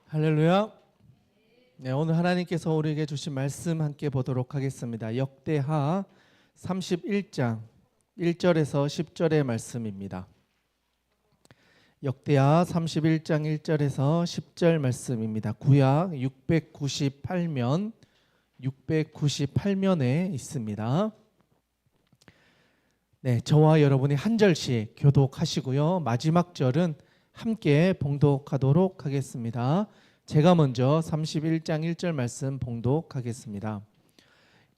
할렐루야. 네, 오늘 하나님께서 우리에게 주신 말씀 함께 보도록 하겠습니다. 역대하 31장 1절에서 10절의 말씀입니다. 역대하 31장 1절에서 10절 말씀입니다. 구약 698면에 있습니다. 네, 저와 여러분이 한 절씩 교독하시고요. 마지막 절은 함께 봉독하도록 하겠습니다. 제가 먼저 31장 1절 말씀 봉독하겠습니다.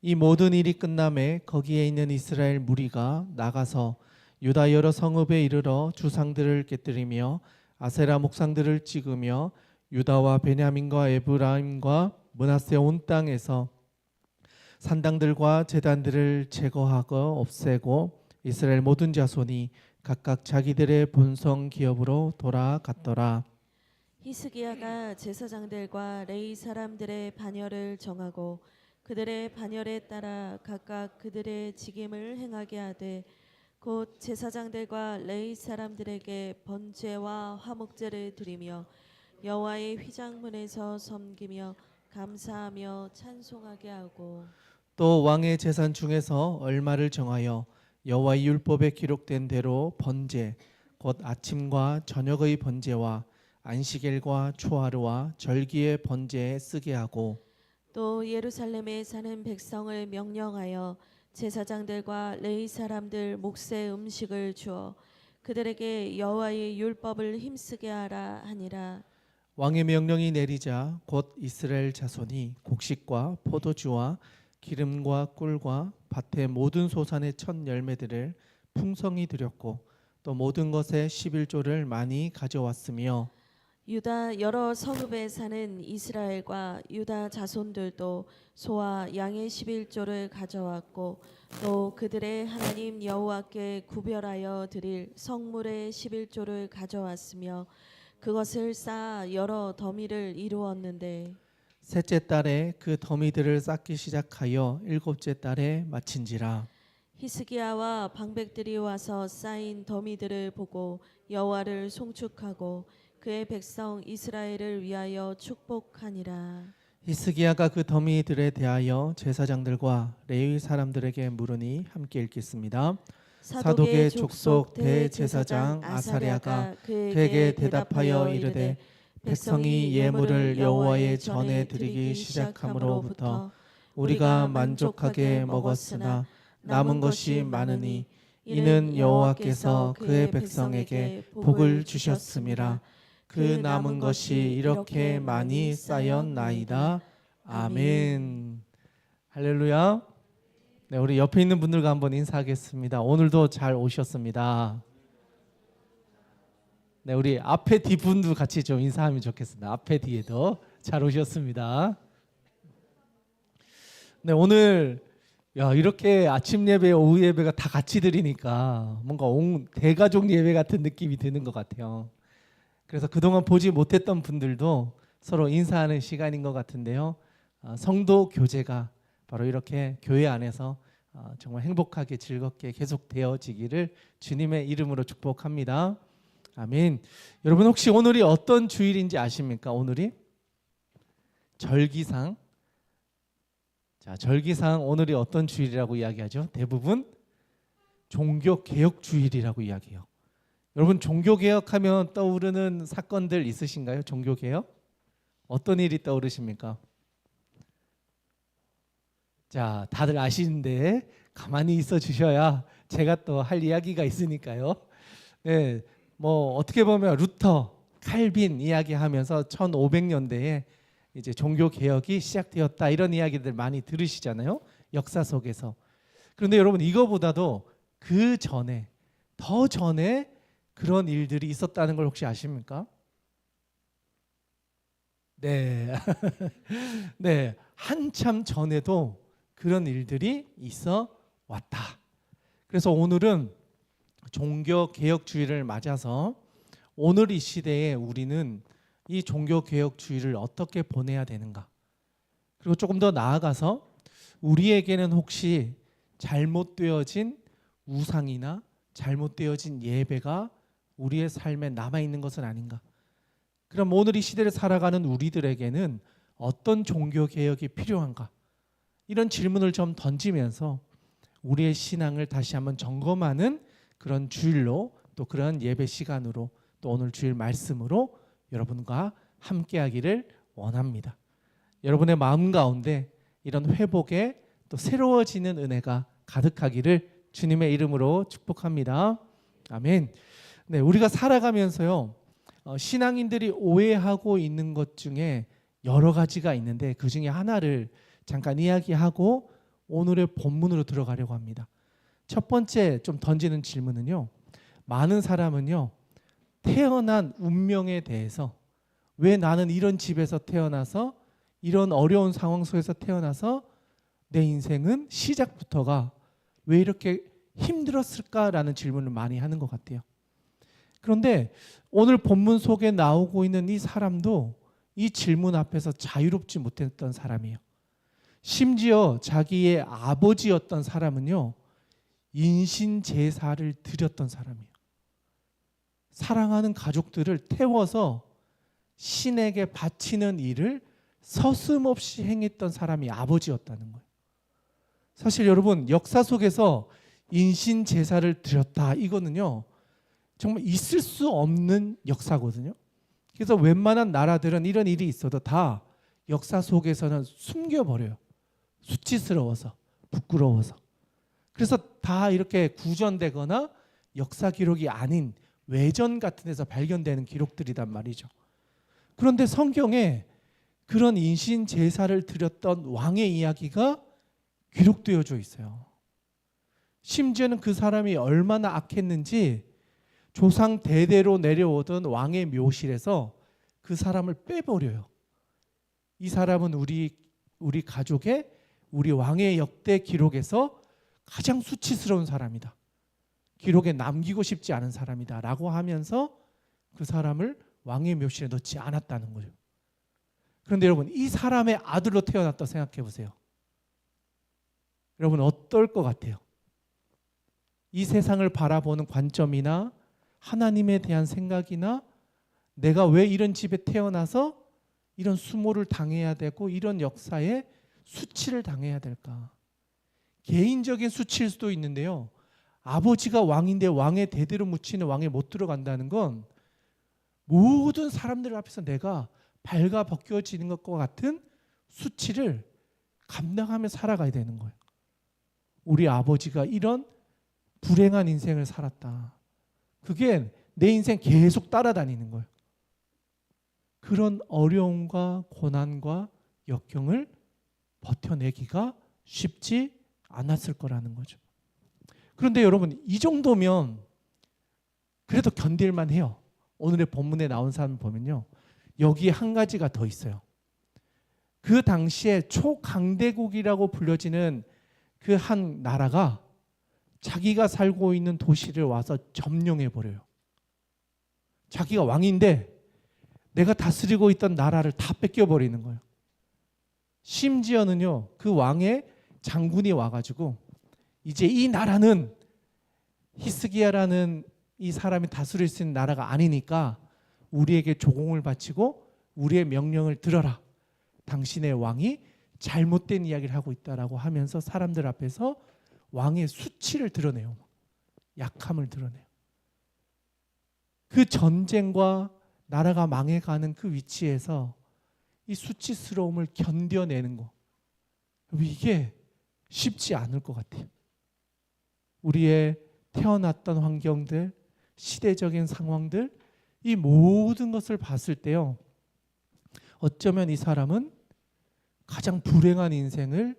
이 모든 일이 끝남에 거기에 있는 이스라엘 무리가 나가서 유다 여러 성읍에 이르러 주상들을 깨뜨리며 아세라 목상들을 찍으며 유다와 베냐민과 에브라임과 므낫세 온 땅에서 산당들과 제단들을 제거하고 없애고 이스라엘 모든 자손이 각각 자기들의 본성 기업으로 돌아갔더라. 히스기야가 제사장들과 레위 사람들의 반열을 정하고 그들의 반열에 따라 각각 그들의 직임을 행하게 하되 곧 제사장들과 레위 사람들에게 번제와 화목제를 드리며 여호와의 휘장문에서 섬기며 감사하며 찬송하게 하고 또 왕의 재산 중에서 얼마를 정하여 여호와의 율법에 기록된 대로 번제 곧 아침과 저녁의 번제와 안식일과 초하루와 절기의 번제에 쓰게 하고 또 예루살렘에 사는 백성을 명령하여 제사장들과 레위 사람들 몫의 음식을 주어 그들에게 여호와의 율법을 힘쓰게 하라 하니라. 왕의 명령이 내리자 곧 이스라엘 자손이 곡식과 포도주와 기름과 꿀과 밭의 모든 소산의 첫 열매들을 풍성히 드렸고 또 모든 것의 11조를 많이 가져왔으며 유다 여러 성읍에 사는 이스라엘과 유다 자손들도 소와 양의 11조를 가져왔고 또 그들의 하나님 여호와께 구별하여 드릴 성물의 11조를 가져왔으며 그것을 쌓아 여러 더미를 이루었는데 셋째 달에 그 더미들을 쌓기 시작하여 일곱째 달에 마친지라. 히스기야와 방백들이 와서 쌓인 더미들을 보고 여호와를 송축하고 그의 백성 이스라엘을 위하여 축복하니라. 히스기야가 그 더미들에 대하여 제사장들과 레위 사람들에게 물으니 함께 읽겠습니다. 사독의 족속 대제사장 아사랴가 그에게 대답하여 이르되 백성이 예물을 여호와의 전에 드리기 시작함으로부터 우리가 만족하게 먹었으나 남은 것이 많으니 이는 여호와께서 그의 백성에게 복을 주셨음이라. 그 남은 것이 이렇게 많이 쌓였나이다. 아멘. 할렐루야. 네, 우리 옆에 있는 분들과 한번 인사하겠습니다. 오늘도 잘 오셨습니다. 네, 우리 앞에 뒤 분도 같이 좀 인사하면 좋겠습니다. 앞에 뒤에도 잘 오셨습니다. 네, 오늘 이렇게 아침 예배, 오후 예배가 다 같이 드리니까 뭔가 온 대가족 예배 같은 느낌이 드는 것 같아요. 그래서 그동안 보지 못했던 분들도 서로 인사하는 시간인 것 같은데요. 성도 교제가 바로 이렇게 교회 안에서 정말 행복하게 즐겁게 계속 되어지기를 주님의 이름으로 축복합니다. 아멘. 여러분 혹시 오늘이 어떤 주일인지 아십니까? 오늘이 절기상. 자, 절기상 오늘이 어떤 주일이라고 이야기하죠? 대부분 종교개혁 주일이라고 이야기해요. 여러분 종교개혁하면 떠오르는 사건들 있으신가요? 종교개혁? 어떤 일이 떠오르십니까? 자, 다들 아시는데 가만히 있어 주셔야 제가 또 할 이야기가 있으니까요. 네, 뭐 어떻게 보면 루터, 칼빈 이야기하면서 1500년대에 이제 종교 개혁이 시작되었다 이런 이야기들 많이 들으시잖아요. 역사 속에서. 그런데 여러분 이거보다도 그 전에 더 전에 그런 일들이 있었다는 걸 혹시 아십니까? 네. 네, 한참 전에도 그런 일들이 있어 왔다. 그래서 오늘은 종교개혁주의를 맞아서 오늘 이 시대에 우리는 이 종교개혁주의를 어떻게 보내야 되는가, 그리고 조금 더 나아가서 우리에게는 혹시 잘못되어진 우상이나 잘못되어진 예배가 우리의 삶에 남아있는 것은 아닌가, 그럼 오늘 이 시대를 살아가는 우리들에게는 어떤 종교 개혁이 필요한가? 이런 질문을 좀 던지면서 우리의 신앙을 다시 한번 점검하는 그런 주일로, 또 그런 예배 시간으로, 또 오늘 주일 말씀으로 여러분과 함께하기를 원합니다. 여러분의 마음 가운데 이런 회복에 또 새로워지는 은혜가 가득하기를 주님의 이름으로 축복합니다. 아멘. 네, 우리가 살아가면서요, 신앙인들이 오해하고 있는 것 중에 여러 가지가 있는데 그 중에 하나를 잠깐 이야기하고 오늘의 본문으로 들어가려고 합니다. 첫 번째 좀 던지는 질문은요, 많은 사람은요, 태어난 운명에 대해서, 왜 나는 이런 집에서 태어나서 이런 어려운 상황 속에서 태어나서 내 인생은 시작부터가 왜 이렇게 힘들었을까라는 질문을 많이 하는 것 같아요. 그런데 오늘 본문 속에 나오고 있는 이 사람도 이 질문 앞에서 자유롭지 못했던 사람이에요. 심지어 자기의 아버지였던 사람은요, 인신 제사를 드렸던 사람이에요. 사랑하는 가족들을 태워서 신에게 바치는 일을 서슴없이 행했던 사람이 아버지였다는 거예요. 사실 여러분, 역사 속에서 인신 제사를 드렸다, 이거는요 정말 있을 수 없는 역사거든요. 그래서 웬만한 나라들은 이런 일이 있어도 다 역사 속에서는 숨겨버려요. 수치스러워서, 부끄러워서. 그래서 다 이렇게 구전되거나 역사 기록이 아닌 외전 같은 데서 발견되는 기록들이란 말이죠. 그런데 성경에 그런 인신 제사를 드렸던 왕의 이야기가 기록되어져 있어요. 심지어는 그 사람이 얼마나 악했는지 조상 대대로 내려오던 왕의 묘실에서 그 사람을 빼버려요. 이 사람은 우리 가족의, 우리 왕의 역대 기록에서 가장 수치스러운 사람이다. 기록에 남기고 싶지 않은 사람이다 라고 하면서 그 사람을 왕의 묘실에 넣지 않았다는 거죠. 그런데 여러분, 이 사람의 아들로 태어났다 생각해 보세요. 여러분 어떨 것 같아요? 이 세상을 바라보는 관점이나 하나님에 대한 생각이나 내가 왜 이런 집에 태어나서 이런 수모를 당해야 되고 이런 역사에 수치를 당해야 될까? 개인적인 수치일 수도 있는데요, 아버지가 왕인데 왕의 대대로 묻히는 왕에 못 들어간다는 건 모든 사람들 앞에서 내가 발가 벗겨지는 것과 같은 수치를 감당하며 살아가야 되는 거예요. 우리 아버지가 이런 불행한 인생을 살았다. 그게 내 인생 계속 따라다니는 거예요. 그런 어려움과 고난과 역경을 버텨내기가 쉽지 않았을 거라는 거죠. 그런데 여러분, 이 정도면 그래도 견딜만 해요. 오늘의 본문에 나온 사람 보면요, 여기에 한 가지가 더 있어요. 그 당시에 초강대국이라고 불려지는 그 한 나라가 자기가 살고 있는 도시를 와서 점령해버려요. 자기가 왕인데 내가 다스리고 있던 나라를 다 뺏겨버리는 거예요. 심지어는요, 그 왕의 장군이 와가지고 이제 이 나라는 히스기야라는 이 사람이 다스릴 수 있는 나라가 아니니까 우리에게 조공을 바치고 우리의 명령을 들어라. 당신의 왕이 잘못된 이야기를 하고 있다라고 하면서 사람들 앞에서 왕의 수치를 드러내요. 약함을 드러내요. 그 전쟁과 나라가 망해가는 그 위치에서 이 수치스러움을 견뎌내는 거, 이게 쉽지 않을 것 같아요. 우리의 태어났던 환경들, 시대적인 상황들, 이 모든 것을 봤을 때요, 어쩌면 이 사람은 가장 불행한 인생을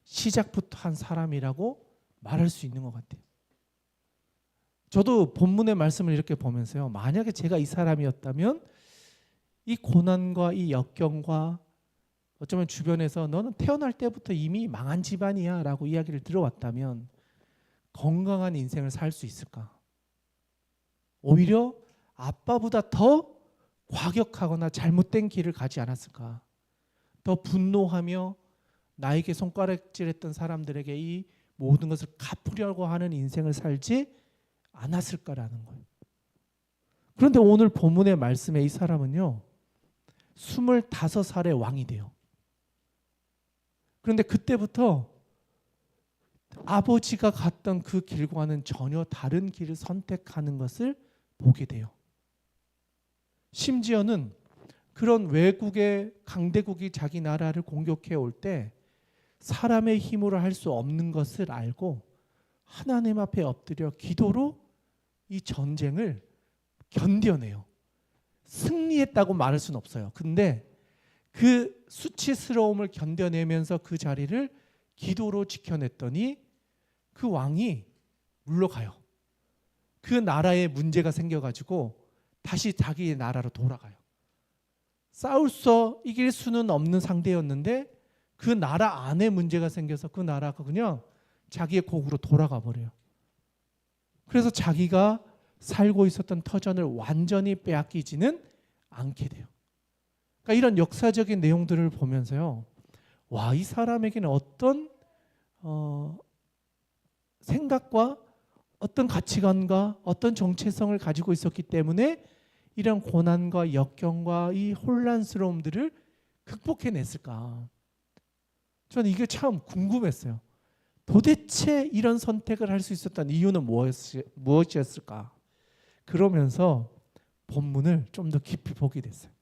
시작부터 한 사람이라고 말할 수 있는 것 같아요. 저도 본문의 말씀을 이렇게 보면서요, 만약에 제가 이 사람이었다면 이 고난과 이 역경과 어쩌면 주변에서 너는 태어날 때부터 이미 망한 집안이야 라고 이야기를 들어왔다면 건강한 인생을 살 수 있을까? 오히려 아빠보다 더 과격하거나 잘못된 길을 가지 않았을까? 더 분노하며 나에게 손가락질했던 사람들에게 이 모든 것을 갚으려고 하는 인생을 살지 않았을까라는 거예요. 그런데 오늘 본문의 말씀에 이 사람은요, 25살에 왕이 돼요. 그런데 그때부터 아버지가 갔던 그 길과는 전혀 다른 길을 선택하는 것을 보게 돼요. 심지어는 그런 외국의 강대국이 자기 나라를 공격해 올 때 사람의 힘으로 할 수 없는 것을 알고 하나님 앞에 엎드려 기도로 이 전쟁을 견뎌내요. 승리했다고 말할 수는 없어요. 근데 그 수치스러움을 견뎌내면서 그 자리를 기도로 지켜냈더니 그 왕이 물러가요. 그 나라에 문제가 생겨가지고 다시 자기의 나라로 돌아가요. 싸울서 이길 수는 없는 상대였는데 그 나라 안에 문제가 생겨서 그 나라가 그냥 자기의 곡으로 돌아가 버려요. 그래서 자기가 살고 있었던 터전을 완전히 빼앗기지는 않게 돼요. 그러니까 이런 역사적인 내용들을 보면서요, 와, 이 사람에게는 어떤 생각과 어떤 가치관과 어떤 정체성을 가지고 있었기 때문에 이런 고난과 역경과 이 혼란스러움들을 극복해냈을까? 저는 이게 참 궁금했어요. 도대체 이런 선택을 할 수 있었던 이유는 무엇이었을까? 그러면서 본문을 좀 더 깊이 보게 됐어요.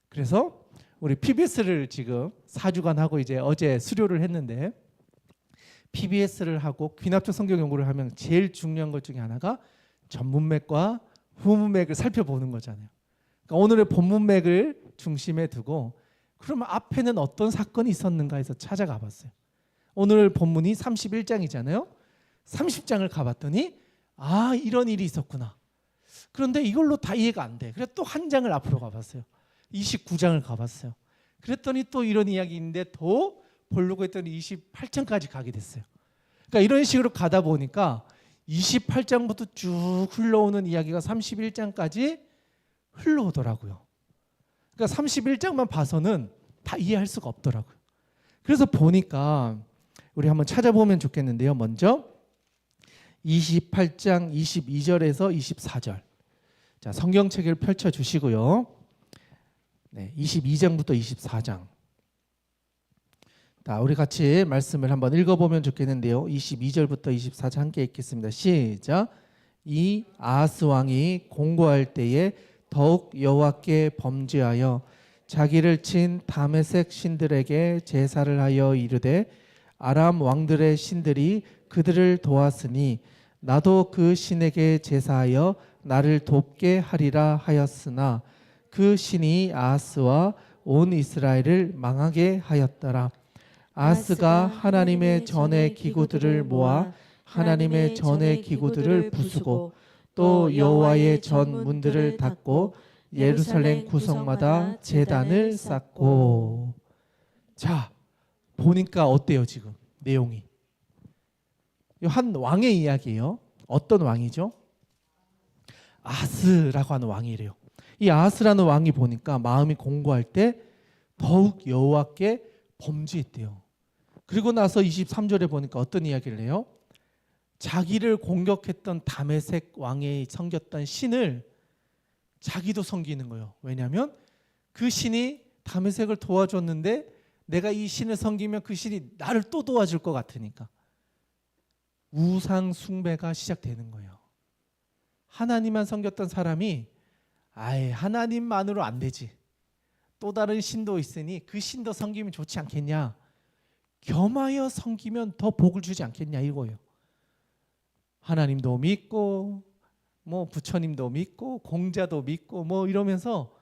그래서 우리 PBS를 지금 4주간 하고 이제 어제 수료를 했는데, PBS를 하고 귀납적 성경 연구를 하면 제일 중요한 것 중에 하나가 전문맥과 후문맥을 살펴보는 거잖아요. 그러니까 오늘의 본문맥을 중심에 두고 그러면 앞에는 어떤 사건이 있었는가 해서 찾아가 봤어요. 오늘 본문이 31장이잖아요. 30장을 가봤더니 아, 이런 일이 있었구나. 그런데 이걸로 다 이해가 안 돼. 그래서 또 한 장을 앞으로 가봤어요. 29장을 가봤어요. 그랬더니 또 이런 이야기인데 더 보려고 했더니 28장까지 가게 됐어요. 그러니까 이런 식으로 가다 보니까 28장부터 쭉 흘러오는 이야기가 31장까지 흘러오더라고요. 그러니까 31장만 봐서는 다 이해할 수가 없더라고요. 그래서 보니까 우리 한번 찾아보면 좋겠는데요. 먼저 28장 22절에서 24절. 자, 성경책을 펼쳐 주시고요. 네, 22장부터 24장. 자, 우리 같이 말씀을 한번 읽어보면 좋겠는데요. 22절부터 24절 함께 읽겠습니다. 시작. 이 아하스 왕이 공고할 때에 더욱 여호와께 범죄하여 자기를 친 다메섹 신들에게 제사를 하여 이르되 아람 왕들의 신들이 그들을 도왔으니 나도 그 신에게 제사하여 나를 돕게 하리라 하였으나 그 신이 아하스와 온 이스라엘을 망하게 하였더라. 아하스가 하나님의 전의 기구들을 모아 하나님의 전의 기구들을 부수고 또 여호와의 전 문들을 닫고 예루살렘 구성마다 제단을 쌓고. 자, 보니까 어때요 지금 내용이? 한 왕의 이야기예요. 어떤 왕이죠? 아하스라고 하는 왕이래요. 이 아하스라는 왕이 보니까 마음이 공고할 때 더욱 여호와께 범죄했대요. 그리고 나서 23절에 보니까 어떤 이야기를 해요? 자기를 공격했던 다메섹 왕이 섬겼던 신을 자기도 섬기는 거예요. 왜냐하면 그 신이 다메섹을 도와줬는데 내가 이 신을 섬기면 그 신이 나를 또 도와줄 것 같으니까 우상 숭배가 시작되는 거예요. 하나님만 섬겼던 사람이 아예 하나님만으로 안 되지, 또 다른 신도 있으니 그 신도 섬기면 좋지 않겠냐, 겸하여 섬기면 더 복을 주지 않겠냐 이거예요. 하나님도 믿고 뭐 부처님도 믿고 공자도 믿고 뭐 이러면서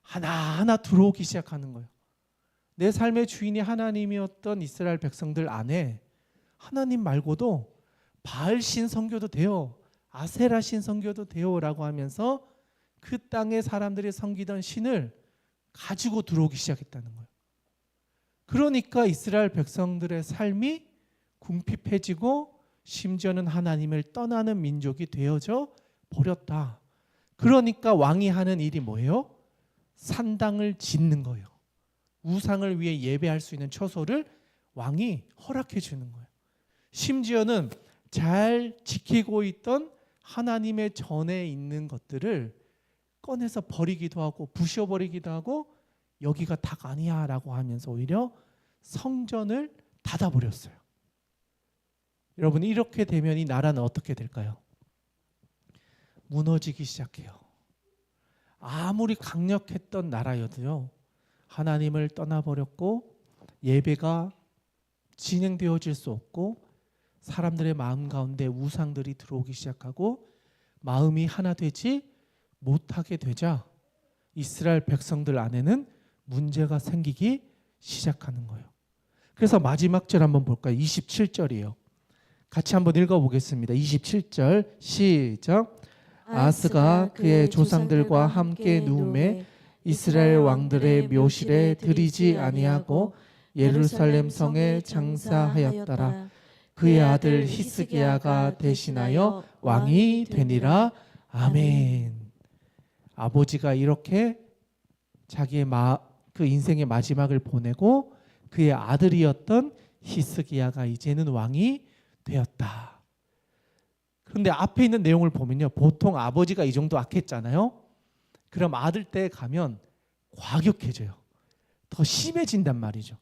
하나하나 들어오기 시작하는 거예요. 내 삶의 주인이 하나님이었던 이스라엘 백성들 안에 하나님 말고도 바알 신 섬겨도 돼요, 아세라 신 섬겨도 돼요라고 하면서 그 땅의 사람들이 섬기던 신을 가지고 들어오기 시작했다는 거예요. 그러니까 이스라엘 백성들의 삶이 궁핍해지고 심지어는 하나님을 떠나는 민족이 되어져 버렸다. 그러니까 왕이 하는 일이 뭐예요? 산당을 짓는 거예요. 우상을 위해 예배할 수 있는 처소를 왕이 허락해 주는 거예요. 심지어는 잘 지키고 있던 하나님의 전에 있는 것들을 꺼내서 버리기도 하고 부셔버리기도 하고 여기가 닭 아니야 라고 하면서 오히려 성전을 닫아버렸어요. 여러분, 이렇게 되면 이 나라는 어떻게 될까요? 무너지기 시작해요. 아무리 강력했던 나라여도요, 하나님을 떠나버렸고 예배가 진행되어질 수 없고 사람들의 마음 가운데 우상들이 들어오기 시작하고 마음이 하나 되지 못하게 되자 이스라엘 백성들 안에는 문제가 생기기 시작하는 거예요. 그래서 마지막 절 한번 볼까요? 27절이에요. 같이 한번 읽어보겠습니다. 27절 시작. 아하스가 그의 조상들과 함께 누움에 이스라엘 왕들의 묘실에 들이지 아니하고 예루살렘 성에 장사하였더라. 그의 아들 히스기야가 대신하여 왕이 되니라. 아멘. 아버지가 이렇게 자기의 그 인생의 마지막을 보내고 그의 아들이었던 히스기야가 이제는 왕이 되었다. 그런데 앞에 있는 내용을 보면요, 보통 아버지가 이 정도 악했잖아요. 그럼 아들 때 가면 과격해져요. 더 심해진단 말이죠.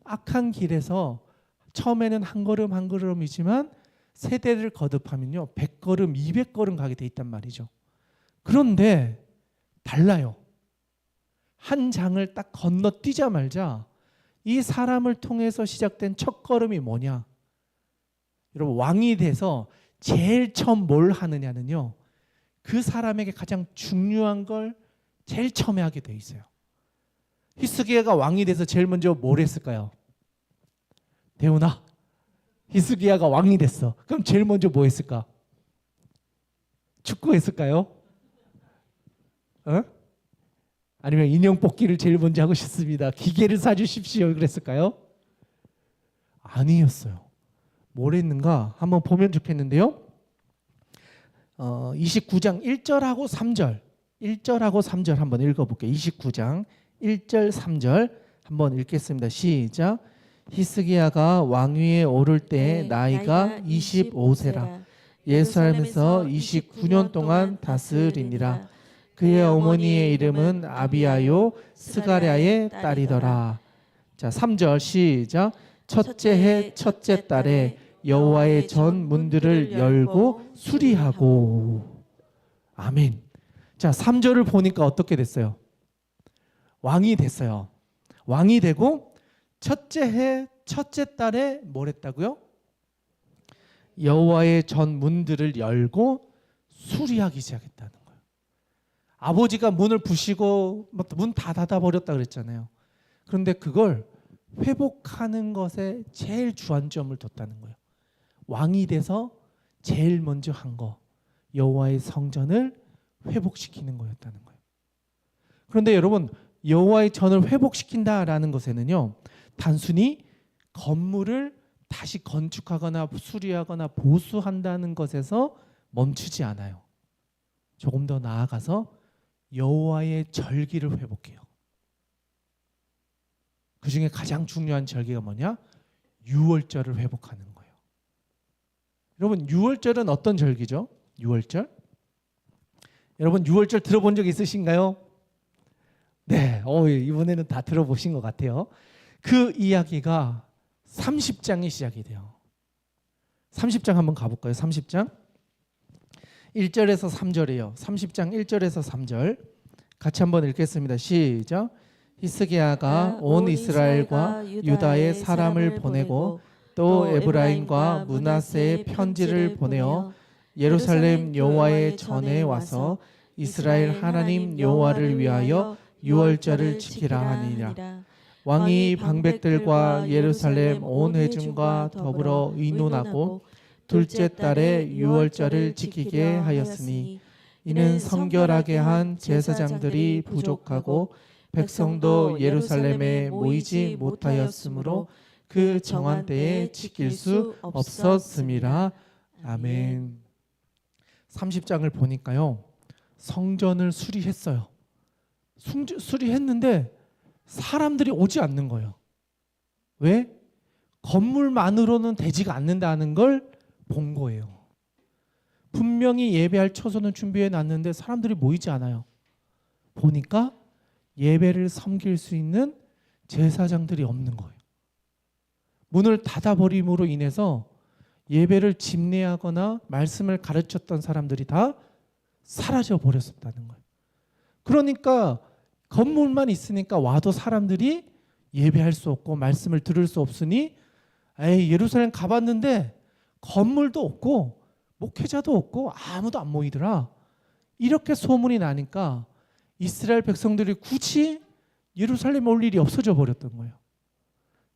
악한 길에서 처음에는 한 걸음 한 걸음이지만 세대를 거듭하면요 100걸음 200걸음 가게 돼 있단 말이죠. 그런데 달라요. 한 장을 딱 건너뛰자마자 이 사람을 통해서 시작된 첫 걸음이 뭐냐? 여러분, 왕이 돼서 제일 처음 뭘 하느냐는요, 그 사람에게 가장 중요한 걸 제일 처음에 하게 돼 있어요. 히스기야가 왕이 돼서 제일 먼저 뭘 했을까요? 대훈아, 히스기야가 왕이 됐어. 그럼 제일 먼저 뭐 했을까? 축구했을까요? 아니면 인형 뽑기를 제일 먼저 하고 싶습니다. 기계를 사주십시오. 그랬을까요? 아니었어요. 뭘 했는가? 한번 보면 좋겠는데요. 29장 1절하고 3절 1절하고 3절 한번 읽어볼게요. 29장 1절 3절 한번 읽겠습니다. 시작. 히스기야가 왕위에 오를 때 나이가 25세라. 예루살렘에서 29년 동안 다스리니라. 그의 어머니의 이름은 아비아요 스가랴의 딸이더라. 자, 3절 시작. 첫째 해 첫째 달에 여호와의 전 문들을 열고 수리하고. 아멘. 자, 3절을 보니까 어떻게 됐어요? 왕이 됐어요. 왕이 되고 첫째 해 첫째 달에 뭘 했다고요? 여호와의 전 문들을 열고 수리하기 시작했다는 거예요. 아버지가 문을 부시고 문 다 닫아버렸다 그랬잖아요. 그런데 그걸 회복하는 것에 제일 주안점을 뒀다는 거예요. 왕이 돼서 제일 먼저 한 거, 여호와의 성전을 회복시키는 거였다는 거예요. 그런데 여러분, 여호와의 전을 회복시킨다라는 것에는요, 단순히 건물을 다시 건축하거나 수리하거나 보수한다는 것에서 멈추지 않아요. 조금 더 나아가서 여호와의 절기를 회복해요. 그 중에 가장 중요한 절기가 뭐냐? 유월절을 회복하는 거예요. 여러분, 유월절은 어떤 절기죠? 유월절? 여러분, 유월절 들어본 적 있으신가요? 네, 이번에는 다 들어보신 것 같아요. 그 이야기가 30장이 시작이 돼요. 30장 한번 가볼까요? 30장 1절에서 3절이에요. 30장 1절에서 3절 같이 한번 읽겠습니다. 시작. 히스기야가 온 이스라엘과 유다의 사람을 보내고 또 에브라임과 므낫세의 편지를 보내어 예루살렘 여호와의 전에 와서 이스라엘 하나님 여호와를 위하여 유월절을 지키라 하니라. 왕이 방백들과 예루살렘 온 회중과 더불어 의논하고 둘째 달에 유월절을 지키게 하였으니 이는 성결하게 한 제사장들이 부족하고 백성도 예루살렘에 모이지 못하였으므로 그 정한 때에 지킬 수 없었음이라. 아멘. 30장을 보니까요, 성전을 수리했어요. 수리했는데 사람들이 오지 않는 거예요. 왜? 건물만으로는 되지가 않는다는 걸 본 거예요. 분명히 예배할 처소는 준비해 놨는데 사람들이 모이지 않아요. 보니까 예배를 섬길 수 있는 제사장들이 없는 거예요. 문을 닫아버림으로 인해서 예배를 집례하거나 말씀을 가르쳤던 사람들이 다 사라져 버렸었다는 거예요. 그러니까 건물만 있으니까 와도 사람들이 예배할 수 없고 말씀을 들을 수 없으니 에이, 예루살렘 가봤는데 건물도 없고 목회자도 없고 아무도 안 모이더라. 이렇게 소문이 나니까 이스라엘 백성들이 굳이 예루살렘에 올 일이 없어져 버렸던 거예요.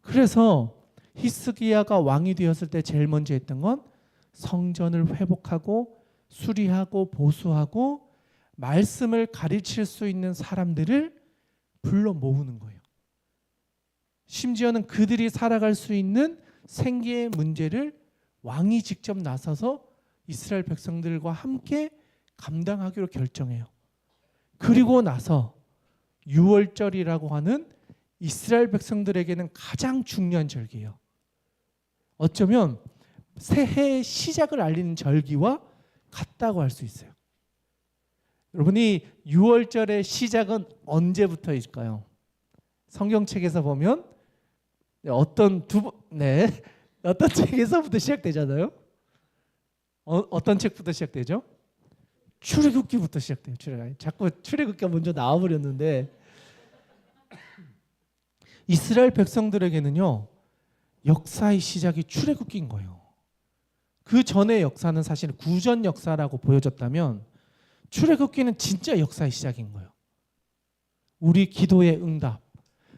그래서 히스기야가 왕이 되었을 때 제일 먼저 했던 건 성전을 회복하고 수리하고 보수하고 말씀을 가르칠 수 있는 사람들을 불러 모으는 거예요. 심지어는 그들이 살아갈 수 있는 생계의 문제를 왕이 직접 나서서 이스라엘 백성들과 함께 감당하기로 결정해요. 그리고 나서 유월절이라고 하는 이스라엘 백성들에게는 가장 중요한 절기예요. 어쩌면 새해의 시작을 알리는 절기와 같다고 할 수 있어요. 여러분이 유월절의 시작은 언제부터일까요? 성경책에서 보면 어떤 책에서부터 시작되잖아요. 어떤 책부터 시작되죠? 출애굽기부터 시작돼요. 자꾸 출애굽기가 먼저 나와버렸는데 이스라엘 백성들에게는요 역사의 시작이 출애굽기인 거예요. 그 전의 역사는 사실 구전 역사라고 보여졌다면 출애굽기는 진짜 역사의 시작인 거예요. 우리 기도의 응답.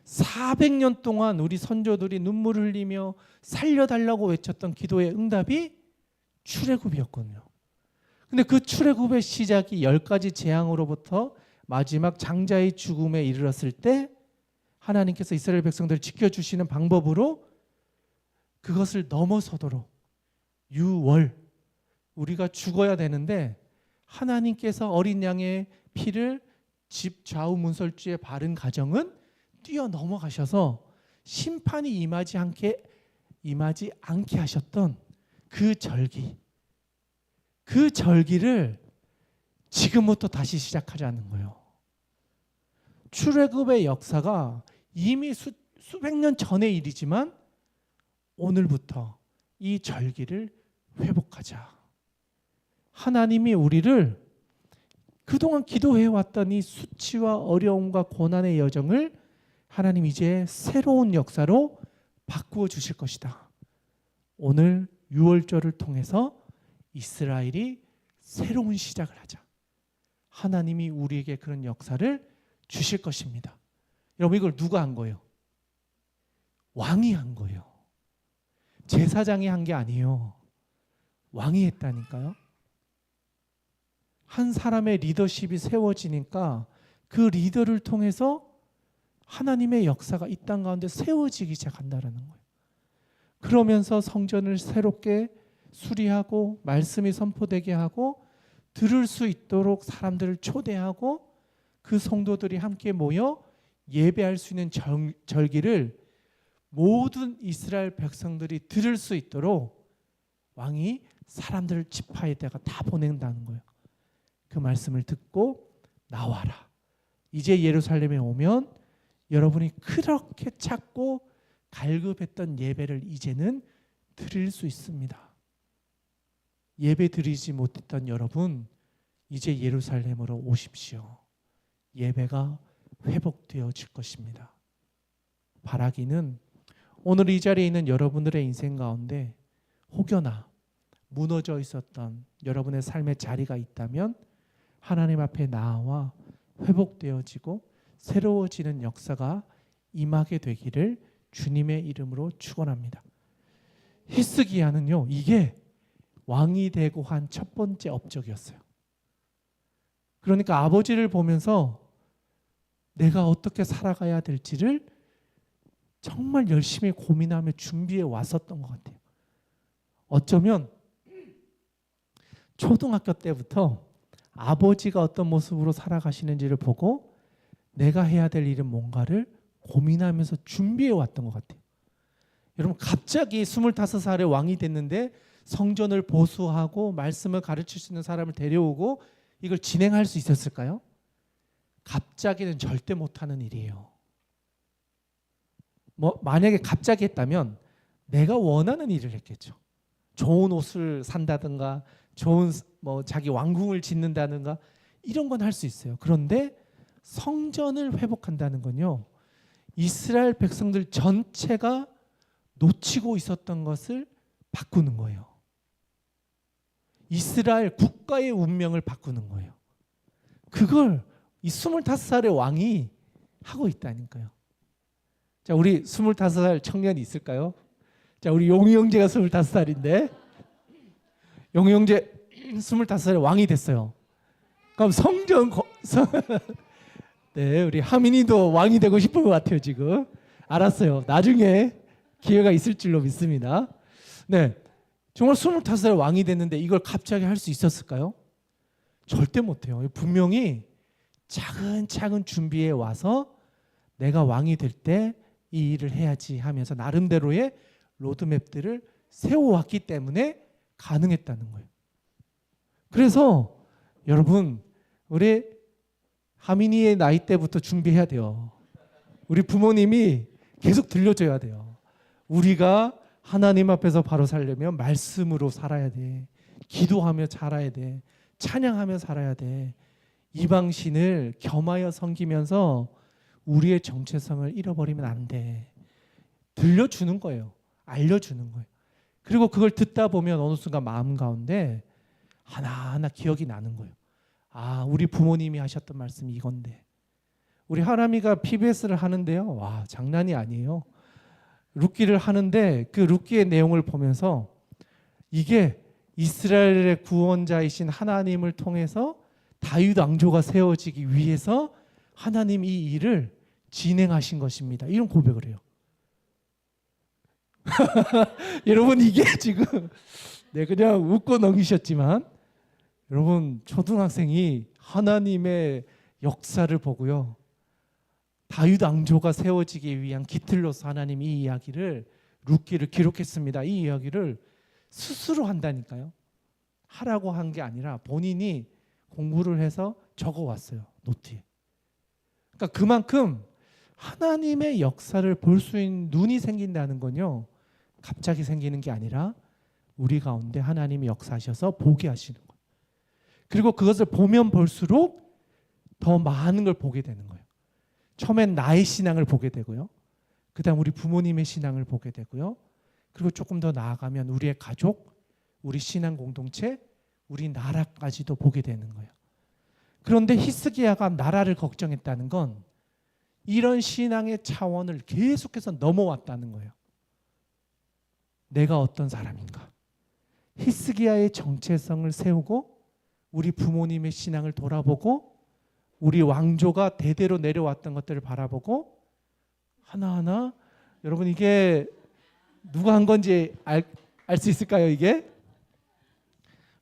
400년 동안 우리 선조들이 눈물을 흘리며 살려달라고 외쳤던 기도의 응답이 출애굽이었거든요. 근데 그 출애굽의 시작이 10가지 재앙으로부터 마지막 장자의 죽음에 이르렀을 때 하나님께서 이스라엘 백성들을 지켜주시는 방법으로 그것을 넘어서도록 유월, 우리가 죽어야 되는데 하나님께서 어린 양의 피를 집 좌우 문설주에 바른 가정은 뛰어넘어가셔서 심판이 임하지 않게 하셨던 그 절기, 그 절기를 지금부터 다시 시작하자는 거예요. 출애굽의 역사가 이미 수백 년 전의 일이지만 오늘부터 이 절기를 회복하자. 하나님이 우리를 그동안 기도해왔던 이 수치와 어려움과 고난의 여정을 하나님 이제 새로운 역사로 바꾸어 주실 것이다. 오늘 유월절을 통해서 이스라엘이 새로운 시작을 하자. 하나님이 우리에게 그런 역사를 주실 것입니다. 여러분 이걸 누가 한 거예요? 왕이 한 거예요. 제사장이 한 게 아니에요. 왕이 했다니까요. 한 사람의 리더십이 세워지니까 그 리더를 통해서 하나님의 역사가 이 땅 가운데 세워지기 시작한다는 거예요. 그러면서 성전을 새롭게 수리하고 말씀이 선포되게 하고 들을 수 있도록 사람들을 초대하고 그 성도들이 함께 모여 예배할 수 있는 절기를 모든 이스라엘 백성들이 들을 수 있도록 왕이 사람들을 지파에다가 다 보낸다는 거예요. 그 말씀을 듣고 나와라. 이제 예루살렘에 오면 여러분이 그렇게 찾고 갈급했던 예배를 이제는 드릴 수 있습니다. 예배 드리지 못했던 여러분, 이제 예루살렘으로 오십시오. 예배가 회복되어질 것입니다. 바라기는 오늘 이 자리에 있는 여러분들의 인생 가운데 혹여나 무너져 있었던 여러분의 삶의 자리가 있다면 하나님 앞에 나와 회복되어지고 새로워지는 역사가 임하게 되기를 주님의 이름으로 축원합니다. 히스기야는요, 이게 왕이 되고 한 첫 번째 업적이었어요. 그러니까 아버지를 보면서 내가 어떻게 살아가야 될지를 정말 열심히 고민하며 준비해 왔었던 것 같아요. 어쩌면 초등학교 때부터 아버지가 어떤 모습으로 살아가시는지를 보고 내가 해야 될 일은 뭔가를 고민하면서 준비해 왔던 것 같아요. 여러분 갑자기 25살에 왕이 됐는데 성전을 보수하고 말씀을 가르칠 수 있는 사람을 데려오고 이걸 진행할 수 있었을까요? 갑자기는 절대 못하는 일이에요. 뭐 만약에 갑자기 했다면 내가 원하는 일을 했겠죠. 좋은 옷을 산다든가 좋은 뭐 자기 왕궁을 짓는다든가 이런 건 할 수 있어요. 그런데 성전을 회복한다는 건요, 이스라엘 백성들 전체가 놓치고 있었던 것을 바꾸는 거예요. 이스라엘 국가의 운명을 바꾸는 거예요. 그걸 이 25살의 왕이 하고 있다니까요. 자, 우리 25살 청년이 있을까요? 자, 우리 용희 형제가 25살인데 용희 형제 25살의 왕이 됐어요. 그럼 네, 우리 하민이도 왕이 되고 싶은 것 같아요 지금. 알았어요. 나중에 기회가 있을 줄로 믿습니다. 네, 정말 25살의 왕이 됐는데 이걸 갑자기 할 수 있었을까요? 절대 못해요. 분명히 차근차근 준비해 와서 내가 왕이 될 때 이 일을 해야지 하면서 나름대로의 로드맵들을 세워왔기 때문에 가능했다는 거예요. 그래서 여러분, 우리 하민이의 나이 때부터 준비해야 돼요. 우리 부모님이 계속 들려줘야 돼요. 우리가 하나님 앞에서 바로 살려면 말씀으로 살아야 돼. 기도하며 살아야 돼. 찬양하며 살아야 돼. 이방신을 겸하여 섬기면서 우리의 정체성을 잃어버리면 안 돼. 들려주는 거예요. 알려주는 거예요. 그리고 그걸 듣다 보면 어느 순간 마음 가운데 하나하나 기억이 나는 거예요. 아, 우리 부모님이 하셨던 말씀이 이건데. 우리 하람이가 PBS를 하는데요. 와, 장난이 아니에요. 룻기를 하는데 그 룻기의 내용을 보면서 이게 이스라엘의 구원자이신 하나님을 통해서 다윗 왕조가 세워지기 위해서 하나님이 이 일을 진행하신 것입니다. 이런 고백을 해요. 여러분, 이게 지금 그냥 웃고 넘기셨지만 여러분, 초등학생이 하나님의 역사를 보고요, 다윗 왕조가 세워지기 위한 기틀로서 하나님이 이 이야기를 룻기를 기록했습니다. 이 이야기를 스스로 한다니까요. 하라고 한 게 아니라 본인이 공부를 해서 적어왔어요. 노트에. 그러니까 그만큼 하나님의 역사를 볼 수 있는 눈이 생긴다는 건요, 갑자기 생기는 게 아니라 우리 가운데 하나님이 역사하셔서 보게 하시는 거예요. 그리고 그것을 보면 볼수록 더 많은 걸 보게 되는 거예요. 처음엔 나의 신앙을 보게 되고요. 그 다음 우리 부모님의 신앙을 보게 되고요. 그리고 조금 더 나아가면 우리의 가족, 우리 신앙 공동체, 우리 나라까지도 보게 되는 거예요. 그런데 히스기야가 나라를 걱정했다는 건 이런 신앙의 차원을 계속해서 넘어왔다는 거예요. 내가 어떤 사람인가? 히스기야의 정체성을 세우고 우리 부모님의 신앙을 돌아보고 우리 왕조가 대대로 내려왔던 것들을 바라보고 하나하나, 여러분, 이게 누가 한 건지 알 수 있을까요? 이게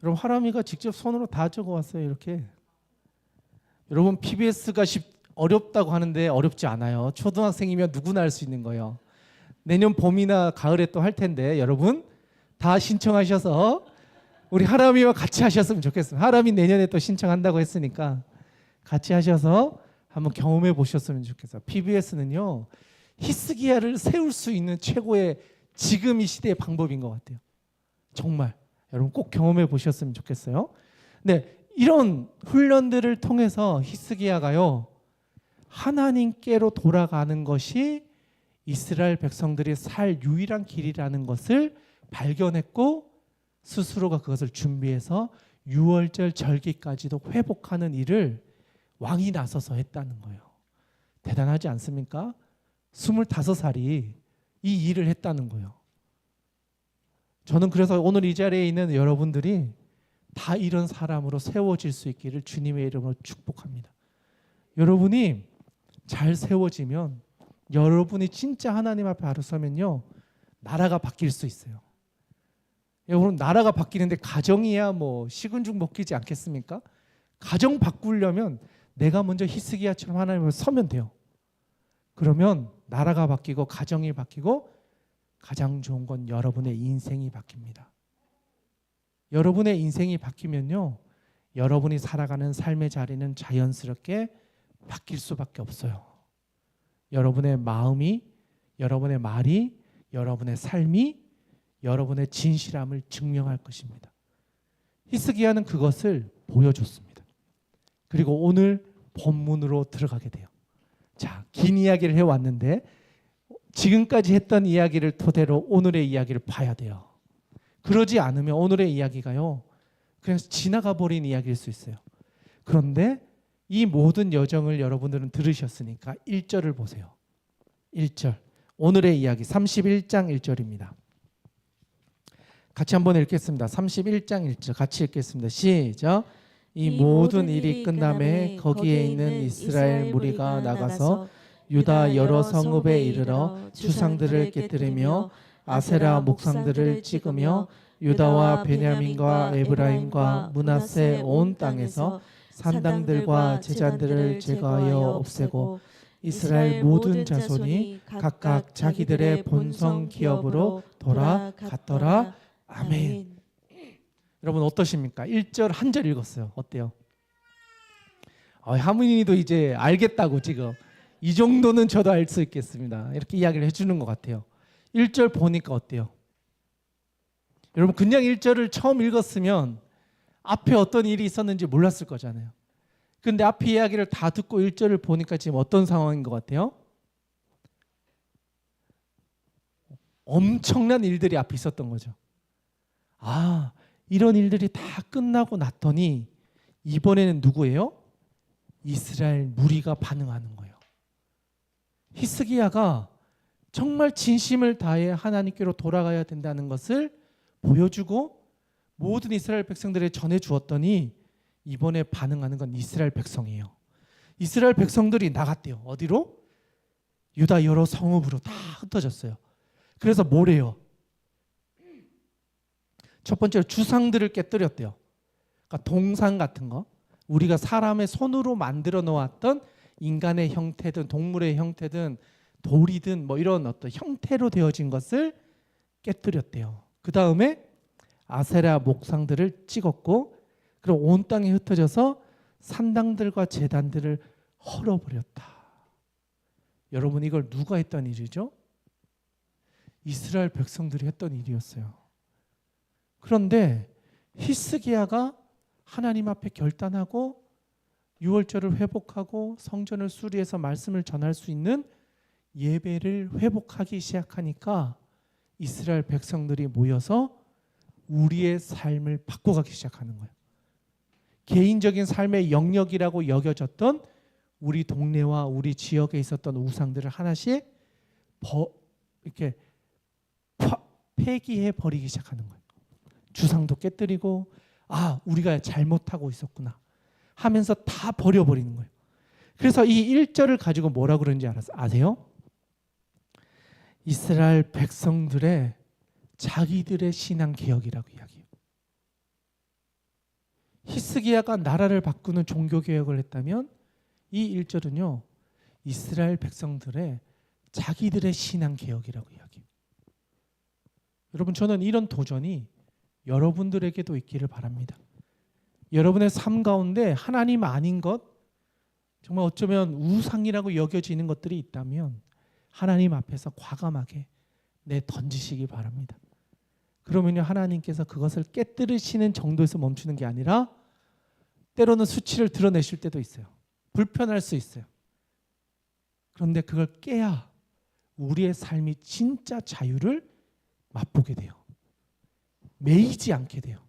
여러분, 하람이가 직접 손으로 다 적어왔어요. 이렇게. 여러분, PBS가 어렵다고 하는데 어렵지 않아요. 초등학생이면 누구나 할 수 있는 거예요. 내년 봄이나 가을에 또 할 텐데 여러분 다 신청하셔서 우리 하람이와 같이 하셨으면 좋겠습니다. 하람이 내년에 또 신청한다고 했으니까 같이 하셔서 한번 경험해 보셨으면 좋겠어요. PBS는요, 히스기야를 세울 수 있는 최고의 지금 이 시대의 방법인 것 같아요. 정말 여러분 꼭 경험해 보셨으면 좋겠어요. 네, 이런 훈련들을 통해서 히스기야가요, 하나님께로 돌아가는 것이 이스라엘 백성들이 살 유일한 길이라는 것을 발견했고 스스로가 그것을 준비해서 유월절 절기까지도 회복하는 일을 왕이 나서서 했다는 거예요. 대단하지 않습니까? 25살이 이 일을 했다는 거예요. 저는 그래서 오늘 이 자리에 있는 여러분들이 다 이런 사람으로 세워질 수 있기를 주님의 이름으로 축복합니다. 여러분이 잘 세워지면, 여러분이 진짜 하나님 앞에 바로 서면요, 나라가 바뀔 수 있어요. 여러분, 나라가 바뀌는데 가정이야 뭐 식은 죽 먹기지 않겠습니까? 가정 바꾸려면 내가 먼저 히스기야처럼 하나님 앞에 서면 돼요. 그러면 나라가 바뀌고 가정이 바뀌고 가장 좋은 건 여러분의 인생이 바뀝니다. 여러분의 인생이 바뀌면요, 여러분이 살아가는 삶의 자리는 자연스럽게 바뀔 수밖에 없어요. 여러분의 마음이, 여러분의 말이, 여러분의 삶이 여러분의 진실함을 증명할 것입니다. 히스기야는 그것을 보여줬습니다. 그리고 오늘 본문으로 들어가게 돼요. 자, 긴 이야기를 해왔는데 지금까지 했던 이야기를 토대로 오늘의 이야기를 봐야 돼요. 그러지 않으면 오늘의 이야기가요, 그냥 지나가 버린 이야기일 수 있어요. 그런데 이 모든 여정을 여러분들은 들으셨으니까 1절을 보세요. 1절. 오늘의 이야기 31장 1절입니다. 같이 한번 읽겠습니다. 31장 1절 같이 읽겠습니다. 시작. 이 모든 일이 끝남에 거기에 있는 이스라엘 무리가 나가서 유다 여러 성읍에 이르러 주상들을 깨뜨리며 아세라 목상들을 찍으며 유다와 베냐민과 에브라임과 므낫세 온 땅에서 산당들과 제단들을 제거하여 없애고 이스라엘 모든 자손이 각각 자기들의 본성 기업으로 돌아갔더라. 아멘. 여러분 어떠십니까? 1절 한 절 읽었어요. 어때요? 하문이도 이제 알겠다고 지금 이 정도는 저도 알 수 있겠습니다. 이렇게 이야기를 해주는 것 같아요. 1절 보니까 어때요? 여러분 그냥 1절을 처음 읽었으면 앞에 어떤 일이 있었는지 몰랐을 거잖아요. 근데 앞에 이야기를 다 듣고 1절을 보니까 지금 어떤 상황인 것 같아요? 엄청난 일들이 앞에 있었던 거죠. 아, 이런 일들이 다 끝나고 났더니 이번에는 누구예요? 이스라엘 무리가 반응하는 거예요. 히스기야가 정말 진심을 다해 하나님께로 돌아가야 된다는 것을 보여주고 모든 이스라엘 백성들에 전해 주었더니 이번에 반응하는 건 이스라엘 백성이에요. 이스라엘 백성들이 나갔대요. 어디로? 유다 여러 성읍으로 다 흩어졌어요. 그래서 뭐래요? 첫 번째로 주상들을 깨뜨렸대요. 그러니까 동상 같은 거, 우리가 사람의 손으로 만들어 놓았던 인간의 형태든 동물의 형태든 돌이든 뭐 이런 어떤 형태로 되어진 것을 깨뜨렸대요. 그 다음에 아세라 목상들을 찍었고, 그리고 온 땅에 흩어져서 산당들과 제단들을 헐어버렸다. 여러분 이걸 누가 했던 일이죠? 이스라엘 백성들이 했던 일이었어요. 그런데 히스기야가 하나님 앞에 결단하고 유월절을 회복하고 성전을 수리해서 말씀을 전할 수 있는 예배를 회복하기 시작하니까 이스라엘 백성들이 모여서 우리의 삶을 바꿔가기 시작하는 거예요. 개인적인 삶의 영역이라고 여겨졌던 우리 동네와 우리 지역에 있었던 우상들을 하나씩 이렇게 폐기해 버리기 시작하는 거예요. 주상도 깨뜨리고 우리가 잘못하고 있었구나 하면서 다 버려버리는 거예요. 그래서 이 1절을 가지고 뭐라 그러는지 아세요? 이스라엘 백성들의 자기들의 신앙 개혁이라고 이야기해요. 히스기야가 나라를 바꾸는 종교 개혁을 했다면 이 1절은요 이스라엘 백성들의 자기들의 신앙 개혁이라고 이야기해요. 여러분 저는 이런 도전이 여러분들에게도 있기를 바랍니다. 여러분의 삶 가운데 하나님 아닌 것, 정말 어쩌면 우상이라고 여겨지는 것들이 있다면 하나님 앞에서 과감하게 내던지시기 바랍니다. 그러면요 하나님께서 그것을 깨뜨리시는 정도에서 멈추는 게 아니라 때로는 수치를 드러내실 때도 있어요. 불편할 수 있어요. 그런데 그걸 깨야 우리의 삶이 진짜 자유를 맛보게 돼요. 매이지 않게 돼요.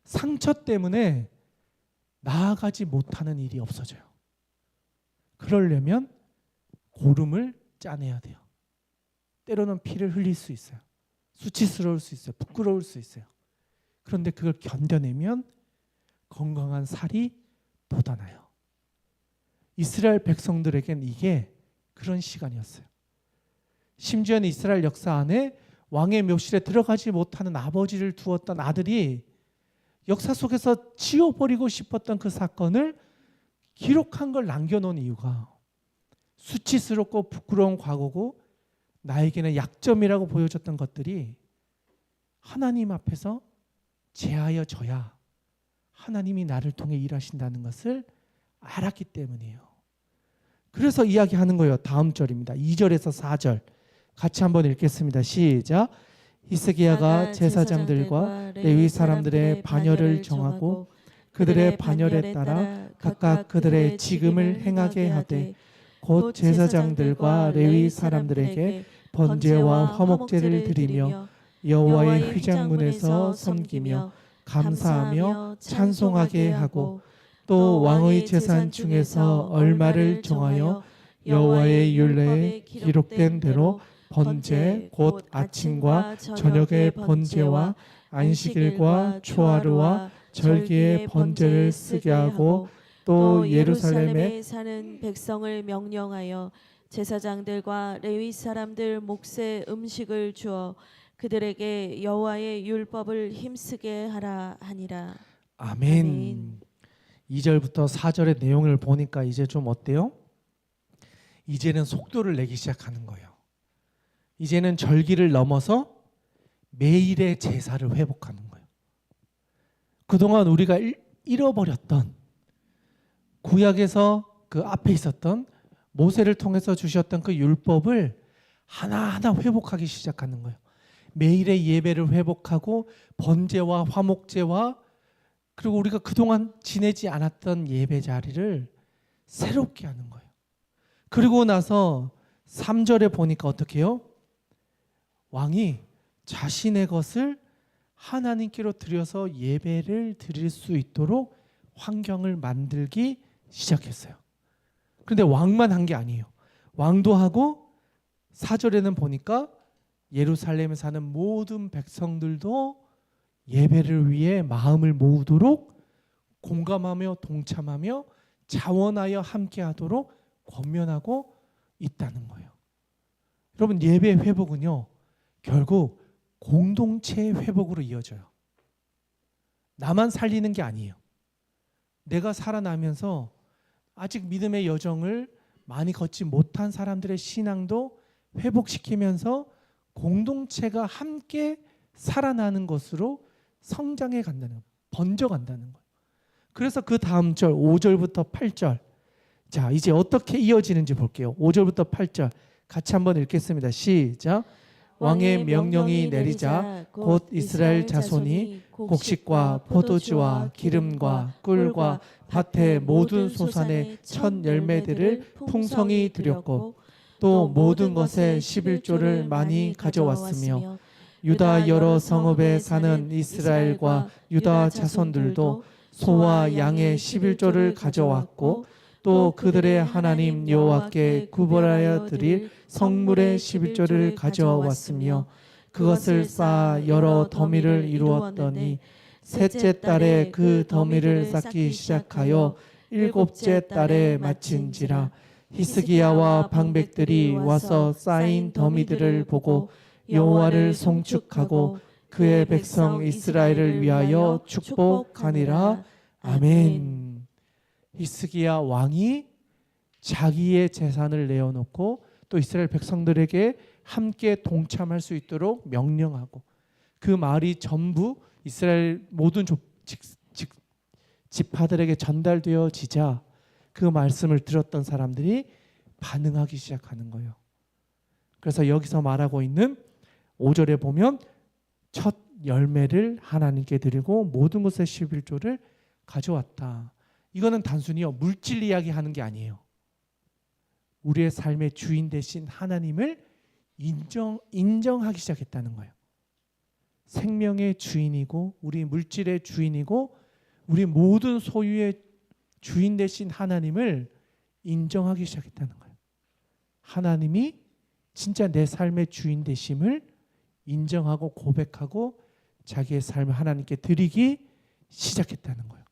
상처 때문에 나아가지 못하는 일이 없어져요. 그러려면 고름을 짜내야 돼요. 때로는 피를 흘릴 수 있어요. 수치스러울 수 있어요. 부끄러울 수 있어요. 그런데 그걸 견뎌내면 건강한 살이 돋아나요. 이스라엘 백성들에겐 이게 그런 시간이었어요. 심지어는 이스라엘 역사 안에 왕의 묘실에 들어가지 못하는 아버지를 두었던 아들이 역사 속에서 지워버리고 싶었던 그 사건을 기록한 걸 남겨놓은 이유가 수치스럽고 부끄러운 과거고 나에게는 약점이라고 보여졌던 것들이 하나님 앞에서 제하여져야 하나님이 나를 통해 일하신다는 것을 알았기 때문이에요. 그래서 이야기하는 거예요. 다음 절입니다. 2절에서 4절 같이 한번 읽겠습니다. 시작. 히스기야가 제사장들과 레위 사람들의 반열을 정하고 그들의 반열에 따라 각각 그들의 직임을 행하게 하되 곧 제사장들과 레위 사람들에게 번제와 화목제를 드리며 여호와의 휘장문에서 섬기며 감사하며 찬송하게 하고 또 왕의 재산 중에서 얼마를 정하여 여호와의 율례에 기록된 대로 번제 곧 아침과 저녁의 번제와 안식일과 초하루와 절기의 번제를 쓰게 하고 또 예루살렘에 사는 백성을 명령하여 제사장들과 레위 사람들 몫의 음식을 주어 그들에게 여호와의 율법을 힘쓰게 하라 하니라. 아멘. 아멘. 2절부터 4절의 내용을 보니까 이제 좀 어때요? 이제는 속도를 내기 시작하는 거예요. 이제는 절기를 넘어서 매일의 제사를 회복하는 거예요. 그동안 우리가 잃어버렸던 구약에서 그 앞에 있었던 모세를 통해서 주셨던 그 율법을 하나하나 회복하기 시작하는 거예요. 매일의 예배를 회복하고 번제와 화목제와 그리고 우리가 그동안 지내지 않았던 예배 자리를 새롭게 하는 거예요. 그리고 나서 3절에 보니까 어떻게 해요? 왕이 자신의 것을 하나님께로 드려서 예배를 드릴 수 있도록 환경을 만들기 시작했어요. 그런데 왕만 한 게 아니에요. 왕도 하고 4절에는 보니까 예루살렘에 사는 모든 백성들도 예배를 위해 마음을 모으도록 공감하며 동참하며 자원하여 함께하도록 권면하고 있다는 거예요. 여러분, 예배 회복은요 결국 공동체의 회복으로 이어져요. 나만 살리는 게 아니에요. 내가 살아나면서 아직 믿음의 여정을 많이 걷지 못한 사람들의 신앙도 회복시키면서 공동체가 함께 살아나는 것으로 성장해 간다는 거예요. 번져간다는 거예요. 그래서 그 다음 절 5절부터 8절, 자 이제 어떻게 이어지는지 볼게요. 5절부터 8절 같이 한번 읽겠습니다. 시작. 왕의 명령이 내리자 곧 이스라엘 자손이 곡식과 포도주와 기름과 꿀과 밭의 모든 소산의 첫 열매들을 풍성히 드렸고 또 모든 것에 11조를 많이 가져왔으며 유다 여러 성읍에 사는 이스라엘과 유다 자손들도 소와 양의 11조를 가져왔고 또 그들의 하나님 여호와께 구별하여 드릴 성물의 11조를 가져왔으며 그것을 쌓아 여러 더미를 이루었더니 셋째 달에 그 더미를 쌓기 시작하여 일곱째 달에 마친지라. 히스기야와 방백들이 와서 쌓인 더미들을 보고 여호와를 송축하고 그의 백성 이스라엘을 위하여 축복하니라. 아멘. 히스기야 왕이 자기의 재산을 내어놓고 또 이스라엘 백성들에게 함께 동참할 수 있도록 명령하고 그 말이 전부 이스라엘 모든 지파들에게 전달되어지자 그 말씀을 들었던 사람들이 반응하기 시작하는 거예요. 그래서 여기서 말하고 있는 5절에 보면 첫 열매를 하나님께 드리고 모든 것의 11조를 가져왔다. 이거는 단순히요 물질 이야기 하는 게 아니에요. 우리의 삶의 주인 되신 하나님을 인정하기 시작했다는 거예요. 생명의 주인이고 우리 물질의 주인이고 우리 모든 소유의 주인 되신 하나님을 인정하기 시작했다는 거예요. 하나님이 진짜 내 삶의 주인 되심을 인정하고 고백하고 자기의 삶을 하나님께 드리기 시작했다는 거예요.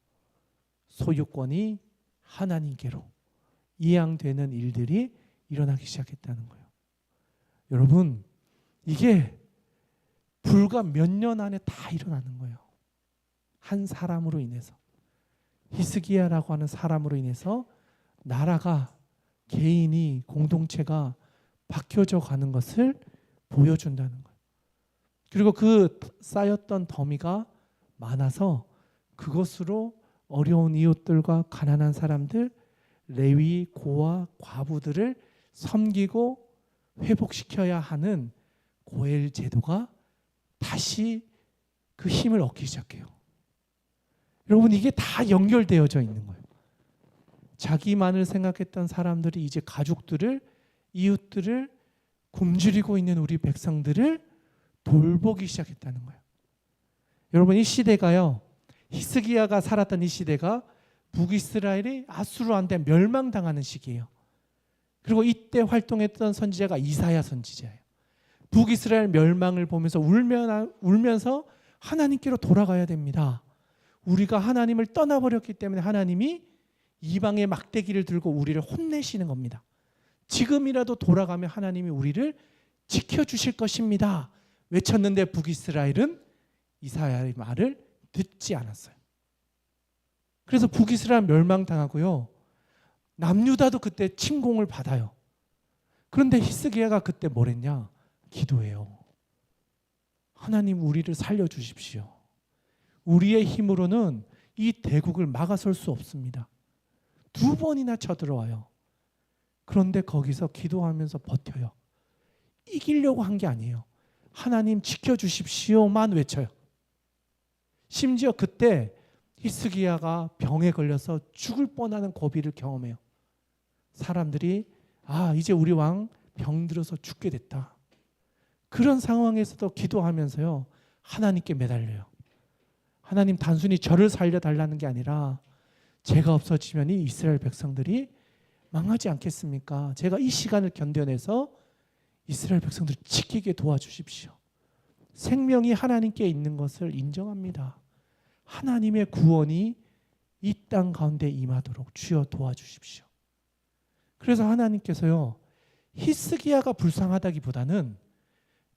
소유권이 하나님께로 이양되는 일들이 일어나기 시작했다는 거예요. 여러분, 이게 불과 몇 년 안에 다 일어나는 거예요. 한 사람으로 인해서, 히스기야라고 하는 사람으로 인해서 나라가, 개인이, 공동체가 바뀌어져 가는 것을 보여준다는 거예요. 그리고 그 쌓였던 더미가 많아서 그것으로 어려운 이웃들과 가난한 사람들, 레위 고아 과부들을 섬기고 회복시켜야 하는 고엘 제도가 다시 그 힘을 얻기 시작해요. 여러분, 이게 다 연결되어져 있는 거예요. 자기만을 생각했던 사람들이 이제 가족들을, 이웃들을, 굶주리고 있는 우리 백성들을 돌보기 시작했다는 거예요. 여러분, 이 시대가요, 히스기야가 살았던 이 시대가 북이스라엘이 아수르한테 멸망당하는 시기예요. 그리고 이때 활동했던 선지자가 이사야 선지자예요. 북이스라엘 멸망을 보면서 울면서 하나님께로 돌아가야 됩니다. 우리가 하나님을 떠나버렸기 때문에 하나님이 이방의 막대기를 들고 우리를 혼내시는 겁니다. 지금이라도 돌아가면 하나님이 우리를 지켜주실 것입니다. 외쳤는데 북이스라엘은 이사야의 말을 듣지 않았어요. 그래서 북이스라엘 멸망당하고요. 남유다도 그때 침공을 받아요. 그런데 히스기야가 그때 뭘 했냐? 기도해요. 하나님, 우리를 살려주십시오. 우리의 힘으로는 이 대국을 막아설 수 없습니다. 2번이나 쳐들어와요. 그런데 거기서 기도하면서 버텨요. 이기려고 한 게 아니에요. 하나님 지켜주십시오만 외쳐요. 심지어 그때 히스기야가 병에 걸려서 죽을 뻔하는 고비를 경험해요. 사람들이 이제 우리 왕 병들어서 죽게 됐다. 그런 상황에서도 기도하면서요, 하나님께 매달려요. 하나님, 단순히 저를 살려달라는 게 아니라 제가 없어지면 이 이스라엘 백성들이 망하지 않겠습니까? 제가 이 시간을 견뎌내서 이스라엘 백성들을 지키게 도와주십시오. 생명이 하나님께 있는 것을 인정합니다. 하나님의 구원이 이 땅 가운데 임하도록 주여 도와주십시오. 그래서 하나님께서요, 히스기야가 불쌍하다기보다는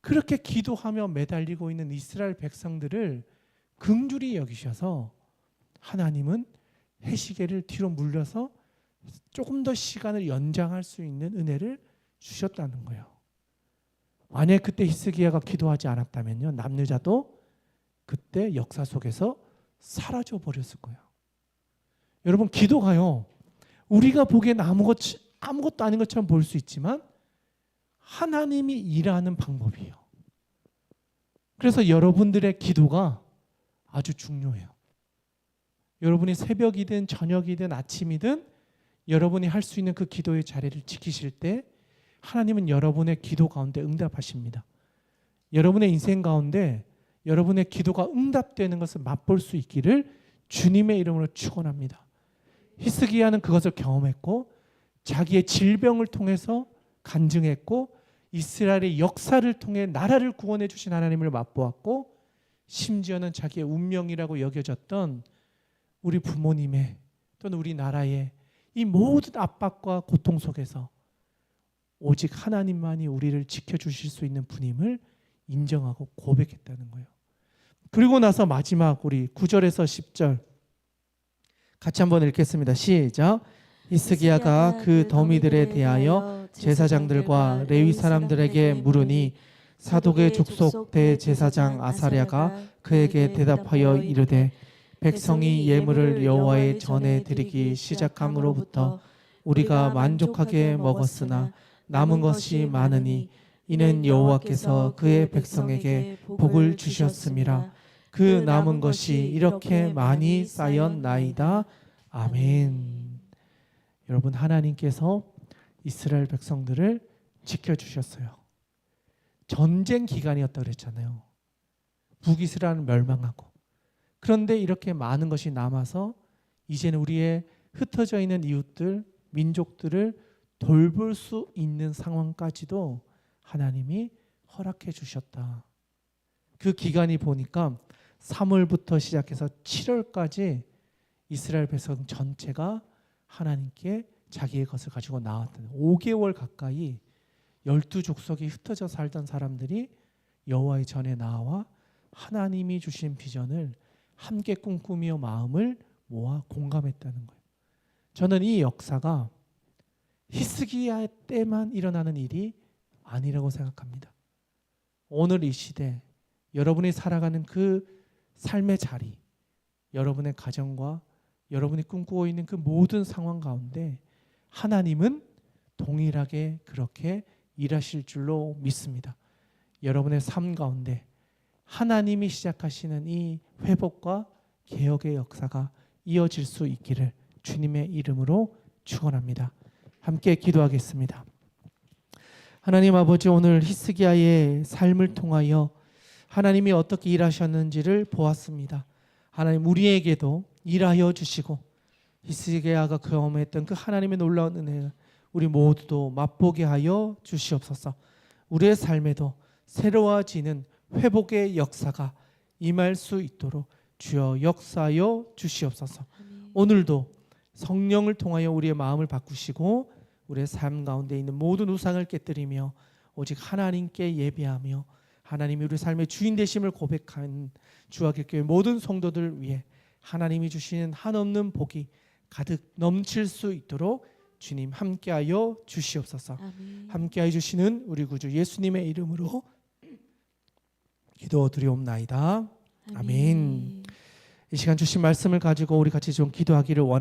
그렇게 기도하며 매달리고 있는 이스라엘 백성들을 긍휼히 여기셔서 하나님은 해시계를 뒤로 물려서 조금 더 시간을 연장할 수 있는 은혜를 주셨다는 거예요. 만약 그때 히스기야가 기도하지 않았다면요, 남유다도 그때 역사 속에서 사라져 버렸을 거예요. 여러분, 기도가요, 우리가 보기엔 아무것도 아닌 것처럼 보일 수 있지만 하나님이 일하는 방법이에요. 그래서 여러분들의 기도가 아주 중요해요. 여러분이 새벽이든 저녁이든 아침이든 여러분이 할 수 있는 그 기도의 자리를 지키실 때 하나님은 여러분의 기도 가운데 응답하십니다. 여러분의 인생 가운데 여러분의 기도가 응답되는 것을 맛볼 수 있기를 주님의 이름으로 축원합니다. 히스기야는 그것을 경험했고 자기의 질병을 통해서 간증했고 이스라엘의 역사를 통해 나라를 구원해 주신 하나님을 맛보았고 심지어는 자기의 운명이라고 여겨졌던 우리 부모님의 또는 우리 나라의 이 모든 압박과 고통 속에서 오직 하나님만이 우리를 지켜주실 수 있는 분임을 인정하고 고백했다는 거예요. 그리고 나서 마지막 우리 9절에서 10절 같이 한번 읽겠습니다. 시작. 히스기야가 그 더미들에 대하여 제사장들과 레위 사람들에게 물으니 사독의 족속 대제사장 아사랴가 그에게 대답하여 이르되 백성이 예물을 여호와의 전에 드리기 시작함으로부터 우리가 만족하게 먹었으나 남은 것이 많으니 이는 여호와께서 그의 백성에게 복을 주셨음이라. 그 남은 것이 이렇게 많이 쌓였나이다. 아멘. 여러분, 하나님께서 이스라엘 백성들을 지켜주셨어요. 전쟁 기간이었다고 그랬잖아요. 북이스라엘은 멸망하고. 그런데 이렇게 많은 것이 남아서 이제는 우리의 흩어져 있는 이웃들, 민족들을 돌볼 수 있는 상황까지도 하나님이 허락해 주셨다. 그 기간이 보니까 3월부터 시작해서 7월까지 이스라엘 백성 전체가 하나님께 자기의 것을 가지고 나왔던 5개월 가까이 12족속이 흩어져 살던 사람들이 여호와의 전에 나와 하나님이 주신 비전을 함께 꿈꾸며 마음을 모아 공감했다는 거예요. 저는 이 역사가 히스기야 때만 일어나는 일이 아니라고 생각합니다. 오늘 이 시대 여러분이 살아가는 그 삶의 자리, 여러분의 가정과 여러분이 꿈꾸고 있는 그 모든 상황 가운데 하나님은 동일하게 그렇게 일하실 줄로 믿습니다. 여러분의 삶 가운데 하나님이 시작하시는 이 회복과 개혁의 역사가 이어질 수 있기를 주님의 이름으로 축원합니다. 함께 기도하겠습니다. 하나님 아버지, 오늘 히스기야의 삶을 통하여 하나님이 어떻게 일하셨는지를 보았습니다. 하나님, 우리에게도 일하여 주시고 히스기야가 경험했던 그 하나님의 놀라운 은혜를 우리 모두도 맛보게 하여 주시옵소서. 우리의 삶에도 새로워지는 회복의 역사가 임할 수 있도록 주여 역사하여 주시옵소서. 아멘. 오늘도 성령을 통하여 우리의 마음을 바꾸시고 우리의 삶 가운데 있는 모든 우상을 깨뜨리며 오직 하나님께 예배하며 하나님이 우리 삶의 주인 되심을 고백한 주하교회 모든 성도들 위해 하나님이 주시는 한없는 복이 가득 넘칠 수 있도록 주님 함께하여 주시옵소서. 아멘. 함께하여 주시는 우리 구주 예수님의 이름으로 기도드리옵나이다. 아멘. 이 시간 주신 말씀을 가지고 우리 같이 좀 기도하기를 원합니다.